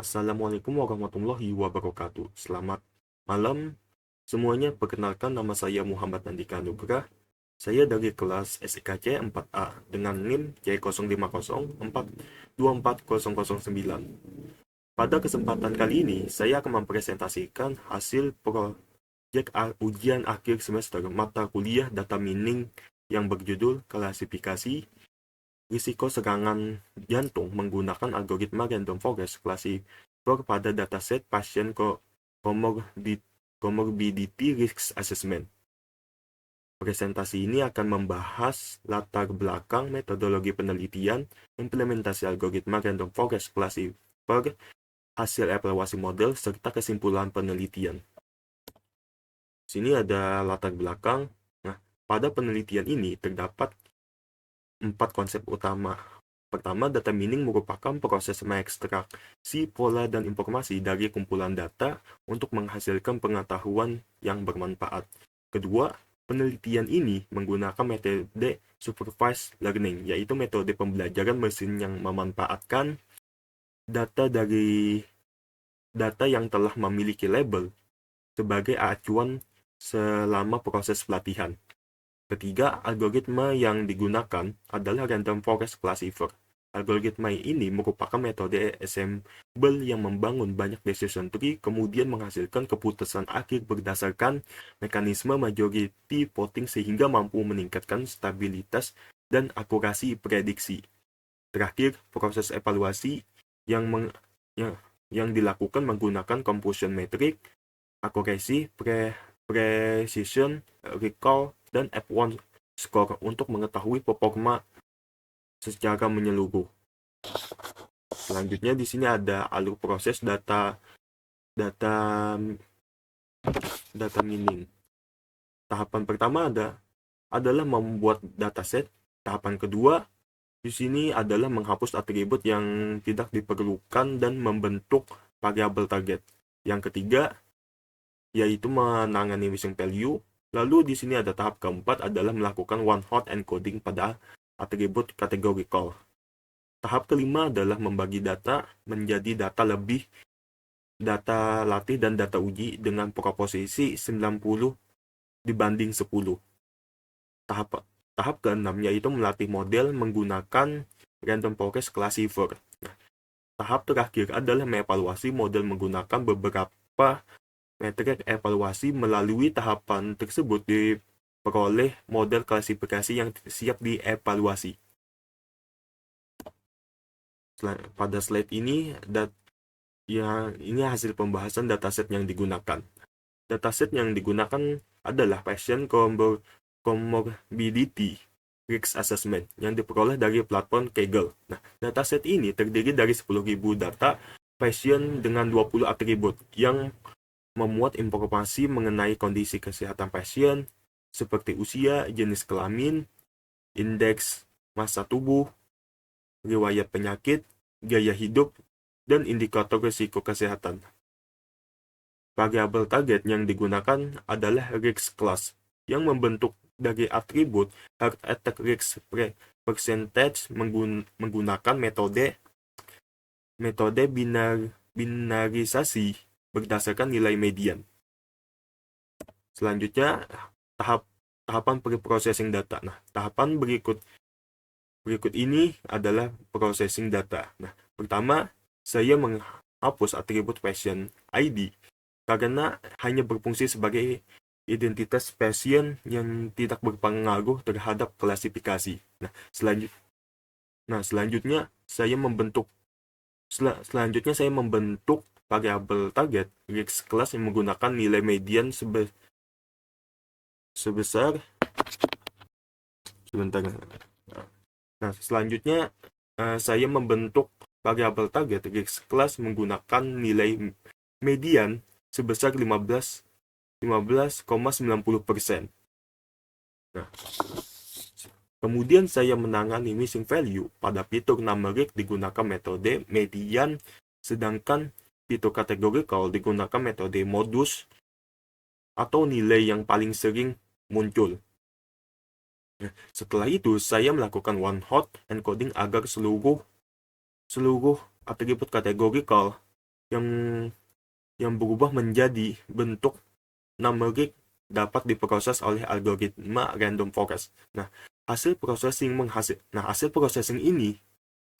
Assalamualaikum warahmatullahi wabarakatuh. Selamat malam semuanya. Perkenalkan, nama saya Muhammad Andika Nugrah. Saya dari kelas SIKC 4A dengan NIM C050424009. Pada kesempatan kali ini, saya akan mempresentasikan hasil proyek ujian akhir semester mata kuliah data mining yang berjudul klasifikasi risiko serangan jantung menggunakan algoritma random forest classifier pada dataset pasien comorbidity risk assessment. Presentasi ini akan membahas latar belakang metodologi penelitian, implementasi algoritma random forest classifier, hasil evaluasi model, serta kesimpulan penelitian. Sini ada latar belakang. Nah, pada penelitian ini terdapat 4 konsep utama. Pertama, data mining merupakan proses mengekstraksi pola dan informasi dari kumpulan data untuk menghasilkan pengetahuan yang bermanfaat. Kedua, penelitian ini menggunakan metode supervised learning, yaitu metode pembelajaran mesin yang memanfaatkan data dari data yang telah memiliki label sebagai acuan selama proses pelatihan. Ketiga, algoritma yang digunakan adalah random forest classifier. Algoritma ini merupakan metode ensemble yang membangun banyak decision tree, kemudian menghasilkan keputusan akhir berdasarkan mekanisme majority voting sehingga mampu meningkatkan stabilitas dan akurasi prediksi. Terakhir, proses evaluasi yang dilakukan menggunakan computation metric, accuracy, precision, recall, dan F1 score untuk mengetahui performa secara menyeluruh. Selanjutnya di sini ada alur proses data mining. Tahapan pertama adalah membuat dataset. Tahapan kedua di sini adalah menghapus atribut yang tidak diperlukan dan membentuk variabel target. Yang ketiga yaitu menangani missing value. Lalu di sini ada tahap keempat adalah melakukan one-hot encoding pada atribut categorical. Tahap kelima adalah membagi data menjadi data latih dan data uji dengan proporsi 90 dibanding 10. Tahap keenam yaitu melatih model menggunakan random forest classifier. Tahap terakhir adalah mengevaluasi model menggunakan beberapa metrik evaluasi. Melalui tahapan tersebut diperoleh model klasifikasi yang siap dievaluasi. Pada slide ini, ini hasil pembahasan dataset yang digunakan. Dataset yang digunakan adalah patient comorbidity risk assessment yang diperoleh dari platform Kaggle. Nah, dataset ini terdiri dari 10.000 data pasien dengan 20 atribut yang memuat informasi mengenai kondisi kesehatan pasien seperti usia, jenis kelamin, indeks massa tubuh, riwayat penyakit, gaya hidup, dan indikator risiko kesehatan. Variabel target yang digunakan adalah risk class yang membentuk dari atribut heart attack risk percentage menggunakan metode binarisasi berdasarkan nilai median. Selanjutnya, tahapan pre-processing data. Nah, tahapan berikut ini adalah processing data. Nah, pertama, saya menghapus atribut patient ID karena hanya berfungsi sebagai identitas pasien yang tidak berpengaruh terhadap klasifikasi. Nah, selanjutnya saya membentuk variabel target risk class yang menggunakan nilai median sebesar sebentar. Nah, selanjutnya saya membentuk variabel target risk class menggunakan nilai median sebesar 15,90%. Nah, kemudian saya menangani missing value pada fitur numerik digunakan metode median, sedangkan fitur categorical digunakan metode modus atau nilai yang paling sering muncul. Setelah itu, saya melakukan one-hot encoding agar seluruh atribut categorical yang yang berubah menjadi bentuk numerik dapat diproses oleh algoritma random forest. Nah, hasil processing ini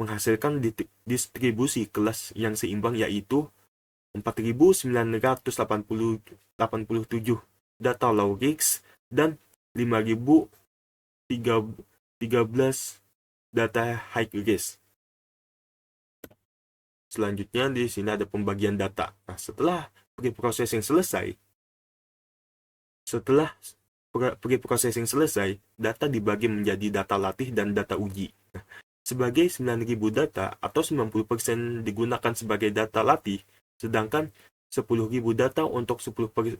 menghasilkan distribusi kelas yang seimbang, yaitu 4.987 data low risk dan 5.013 data high risk. Selanjutnya di sini ada pembagian data. Nah, setelah pre-processing selesai, data dibagi menjadi data latih dan data uji. Nah, sebagai 9.000 data atau 90% digunakan sebagai data latih, sedangkan 10.000 data untuk 10%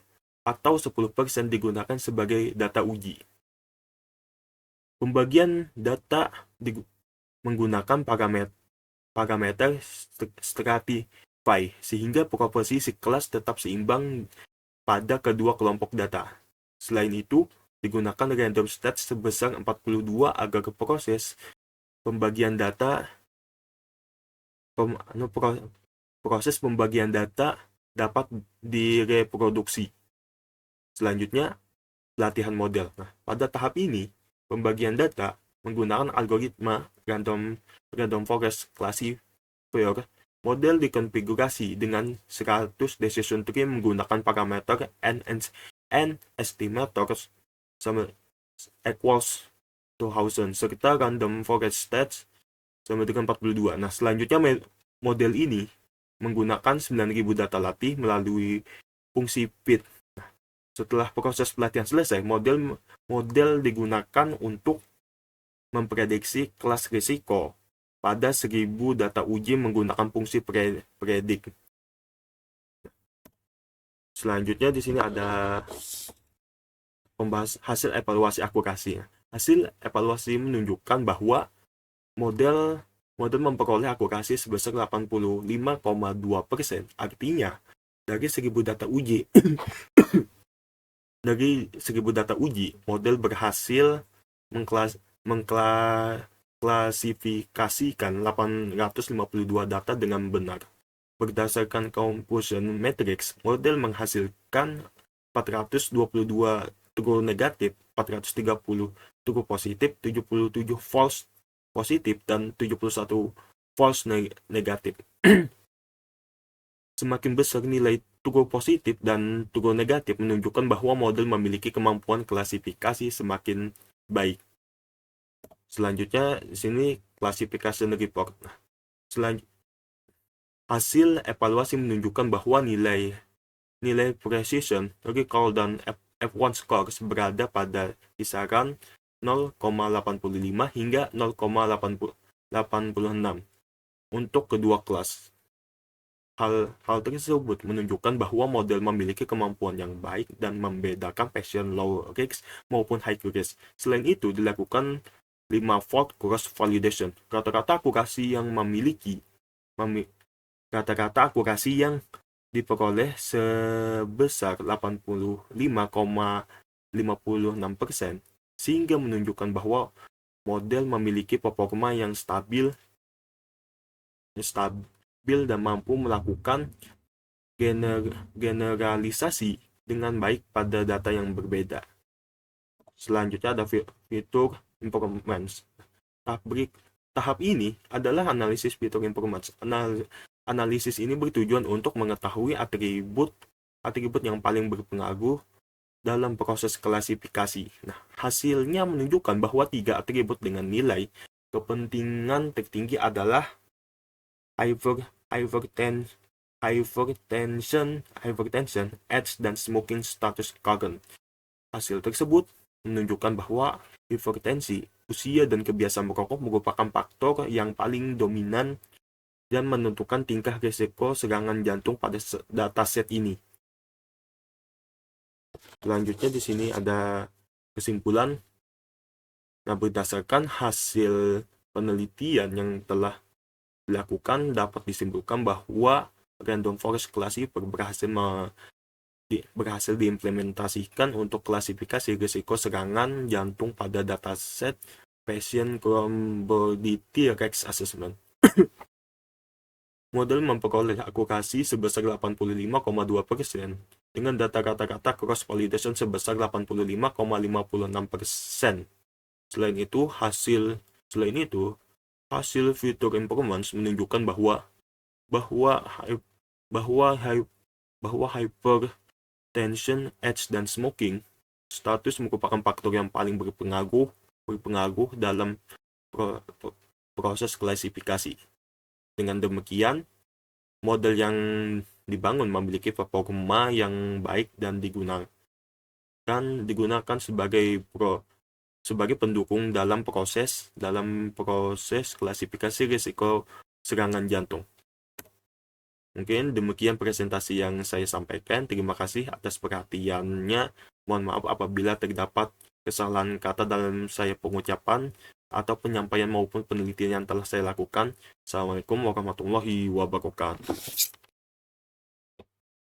digunakan sebagai data uji. Pembagian data menggunakan parameter stratify sehingga proporsi kelas tetap seimbang pada kedua kelompok data. Selain itu, digunakan random stats sebesar 42 agar proses pembagian data dapat direproduksi. Selanjutnya, pelatihan model. Nah, pada tahap ini, pembagian data menggunakan algoritma random forest classifier. Model dikonfigurasi dengan 100 decision tree menggunakan parameter n estimators sama equals 2000 serta random forest stats sama dengan 42. Nah, selanjutnya model ini menggunakan 9.000 data latih melalui fungsi fit. Nah, setelah proses pelatihan selesai, model digunakan untuk memprediksi kelas risiko pada 1.000 data uji menggunakan fungsi predik. Selanjutnya di sini ada hasil evaluasi akurasi. Hasil evaluasi menunjukkan bahwa model memperoleh akurasi sebesar 85,2%. Artinya, dari 1.000 data uji, model berhasil mengklasifikasikan 852 data dengan benar. Berdasarkan Confusion Matrix, model menghasilkan 422 true negatif, 430 true positif, 77 false positif, dan 71 false negatif. Semakin besar nilai true positif dan true negatif menunjukkan bahwa model memiliki kemampuan klasifikasi semakin baik. Selanjutnya, di sini classification report. Hasil evaluasi menunjukkan bahwa nilai precision, recall, dan F1 scores berada pada kisaran 0,85 hingga 0,86 untuk kedua kelas. Hal tersebut menunjukkan bahwa model memiliki kemampuan yang baik dan membedakan passion low risk maupun high risk. Selain itu, dilakukan 5-fold cross validation. Rata-rata akurasi yang diperoleh sebesar 85,56%, sehingga menunjukkan bahwa model memiliki performa yang stabil dan mampu melakukan generalisasi dengan baik pada data yang berbeda. Selanjutnya ada fitur improvements. Tahap ini adalah analisis fitur improvements. Analisis ini bertujuan untuk mengetahui atribut yang paling berpengaruh dalam proses klasifikasi. Nah, hasilnya menunjukkan bahwa 3 atribut dengan nilai kepentingan tertinggi adalah hypertension, age, dan smoking status current. Hasil tersebut menunjukkan bahwa hipertensi, usia, dan kebiasaan merokok merupakan faktor yang paling dominan dan menentukan tingkah risiko serangan jantung pada dataset ini. Selanjutnya di sini ada kesimpulan. Nah, berdasarkan hasil penelitian yang telah dilakukan, dapat disimpulkan bahwa random forest classifier berhasil diimplementasikan untuk klasifikasi risiko serangan jantung pada dataset Patient Comorbidity Risk Assessment. Model memperoleh akurasi sebesar 85,2% dengan data kata-kata cross-validation sebesar 85,56%. Selain itu, hasil fitur improvements menunjukkan bahwa hypertension, AIDS, dan smoking status merupakan faktor yang paling berpengaruh dalam proses klasifikasi. Dengan demikian, model yang dibangun memiliki performa yang baik dan digunakan sebagai pendukung dalam proses klasifikasi risiko serangan jantung. Mungkin demikian presentasi yang saya sampaikan. Terima kasih atas perhatiannya. Mohon maaf apabila terdapat kesalahan kata dalam saya pengucapan atau penyampaian maupun penelitian yang telah saya lakukan. Assalamualaikum warahmatullahi wabarakatuh.